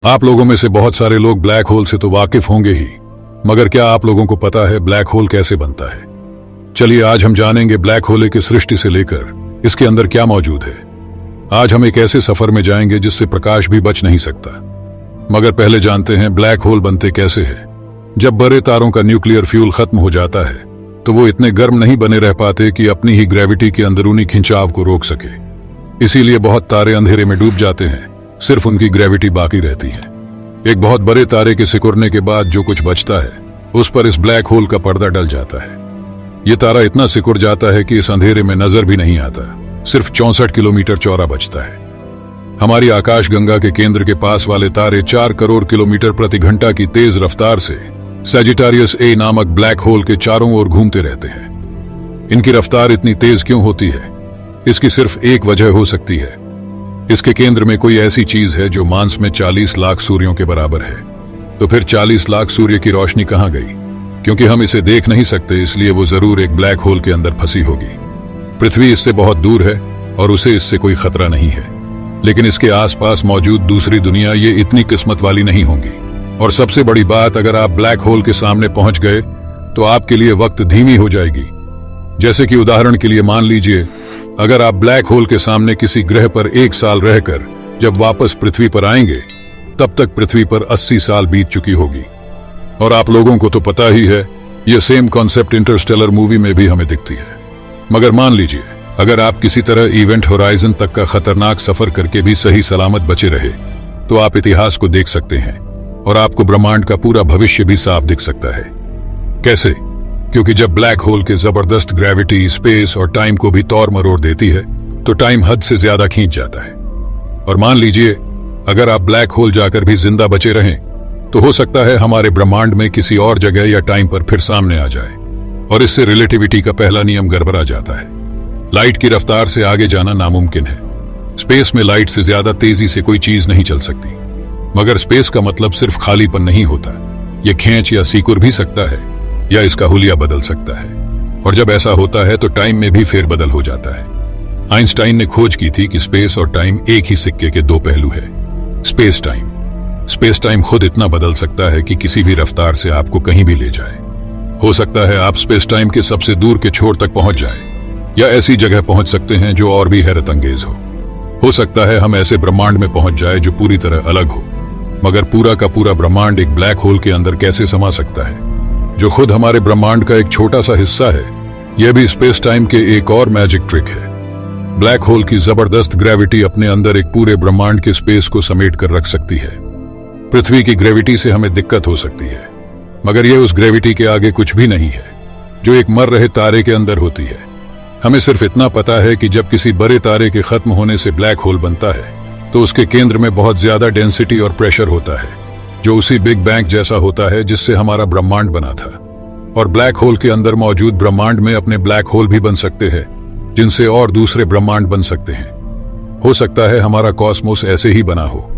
आप लोगों में से बहुत सारे लोग ब्लैक होल से तो वाकिफ होंगे ही, मगर क्या आप लोगों को पता है ब्लैक होल कैसे बनता है? चलिए आज हम जानेंगे ब्लैक होल की सृष्टि से लेकर इसके अंदर क्या मौजूद है। आज हम एक ऐसे सफर में जाएंगे जिससे प्रकाश भी बच नहीं सकता। मगर पहले जानते हैं ब्लैक होल बनते कैसे हैं। जब बड़े तारों का न्यूक्लियर फ्यूल खत्म हो जाता है तो वो इतने गर्म नहीं बने रह पाते कि अपनी ही ग्रेविटी के अंदरूनी खिंचाव को रोक सके। इसीलिए बहुत तारे अंधेरे में डूब जाते हैं, सिर्फ उनकी ग्रेविटी बाकी रहती है। एक बहुत बड़े तारे के सिकुड़ने के बाद जो कुछ बचता है उस पर इस ब्लैक होल का पर्दा डल जाता है। ये तारा इतना सिकुड़ जाता है कि इस अंधेरे में नजर भी नहीं आता, सिर्फ 64 किलोमीटर चौड़ा बचता है। हमारी आकाशगंगा के केंद्र के पास वाले तारे 4 करोड़ किलोमीटर प्रति घंटा की तेज रफ्तार से सैजिटारियस ए नामक ब्लैक होल के चारों ओर घूमते रहते हैं। इनकी रफ्तार इतनी तेज क्यों होती है? इसकी सिर्फ एक वजह हो सकती है। इसके केंद्र में कोई ऐसी चीज है जो मास में 40 लाख सूर्यों के बराबर है। तो फिर 40 लाख सूर्य की रोशनी कहां गई? क्योंकि हम इसे देख नहीं सकते, इसलिए वो जरूर एक ब्लैक होल के अंदर फंसी होगी। पृथ्वी इससे बहुत दूर है और उसे इससे कोई खतरा नहीं है, लेकिन इसके आसपास मौजूद दूसरी दुनिया ये इतनी किस्मत वाली नहीं होंगी। और सबसे बड़ी बात, अगर आप ब्लैक होल के सामने पहुंच गए तो आपके लिए वक्त धीमी हो जाएगी। जैसे कि उदाहरण के लिए मान लीजिए, अगर आप ब्लैक होल के सामने किसी ग्रह पर 1 साल रहकर जब वापस पृथ्वी पर आएंगे, तब तक पृथ्वी पर 80 साल बीत चुकी होगी। और आप लोगों को तो पता ही है, यह सेम कॉन्सेप्ट इंटरस्टेलर मूवी में भी हमें दिखती है। मगर मान लीजिए, अगर आप किसी तरह इवेंट होराइजन तक का खतरनाक सफर करके भी सही सलामत बचे रहे, तो आप इतिहास को देख सकते हैं और आपको ब्रह्मांड का पूरा भविष्य भी साफ दिख सकता है। कैसे? क्योंकि जब ब्लैक होल के जबरदस्त ग्रेविटी स्पेस और टाइम को भी तौर मरोड़ देती है, तो टाइम हद से ज्यादा खींच जाता है। और मान लीजिए, अगर आप ब्लैक होल जाकर भी जिंदा बचे रहें, तो हो सकता है हमारे ब्रह्मांड में किसी और जगह या टाइम पर फिर सामने आ जाए, और इससे रिलेटिविटी का पहला नियम गड़बड़ा जाता है। लाइट की रफ्तार से आगे जाना नामुमकिन है। स्पेस में लाइट से ज्यादा तेजी से कोई चीज नहीं चल सकती। मगर स्पेस का मतलब सिर्फ खालीपन नहीं होता, यह खींच या सिकुड़ भी सकता है, या इसका हुलिया बदल सकता है। और जब ऐसा होता है तो टाइम में भी फेरबदल हो जाता है। आइंस्टाइन ने खोज की थी कि स्पेस और टाइम एक ही सिक्के के 2 पहलू है। स्पेस टाइम खुद इतना बदल सकता है कि किसी भी रफ्तार से आपको कहीं भी ले जाए। हो सकता है आप स्पेस टाइम के सबसे दूर के छोर तक पहुंच जाए, या ऐसी जगह पहुंच सकते हैं जो और भी हैरत अंगेज हो सकता है हम ऐसे ब्रह्मांड में पहुंच जाए जो पूरी तरह अलग हो। मगर पूरा का पूरा ब्रह्मांड एक ब्लैक होल के अंदर कैसे समा सकता है, जो खुद हमारे ब्रह्मांड का एक छोटा सा हिस्सा है? यह भी स्पेस टाइम के एक और मैजिक ट्रिक है। ब्लैक होल की जबरदस्त ग्रेविटी अपने अंदर एक पूरे ब्रह्मांड के स्पेस को समेट कर रख सकती है। पृथ्वी की ग्रेविटी से हमें दिक्कत हो सकती है, मगर यह उस ग्रेविटी के आगे कुछ भी नहीं है जो एक मर रहे तारे के अंदर होती है। हमें सिर्फ इतना पता है कि जब किसी बड़े तारे के खत्म होने से ब्लैक होल बनता है, तो उसके केंद्र में बहुत ज्यादा डेंसिटी और प्रेशर होता है, जो उसी बिग बैंग जैसा होता है जिससे हमारा ब्रह्मांड बना था। और ब्लैक होल के अंदर मौजूद ब्रह्मांड में अपने ब्लैक होल भी बन सकते हैं, जिनसे और दूसरे ब्रह्मांड बन सकते हैं। हो सकता है हमारा कॉस्मोस ऐसे ही बना हो।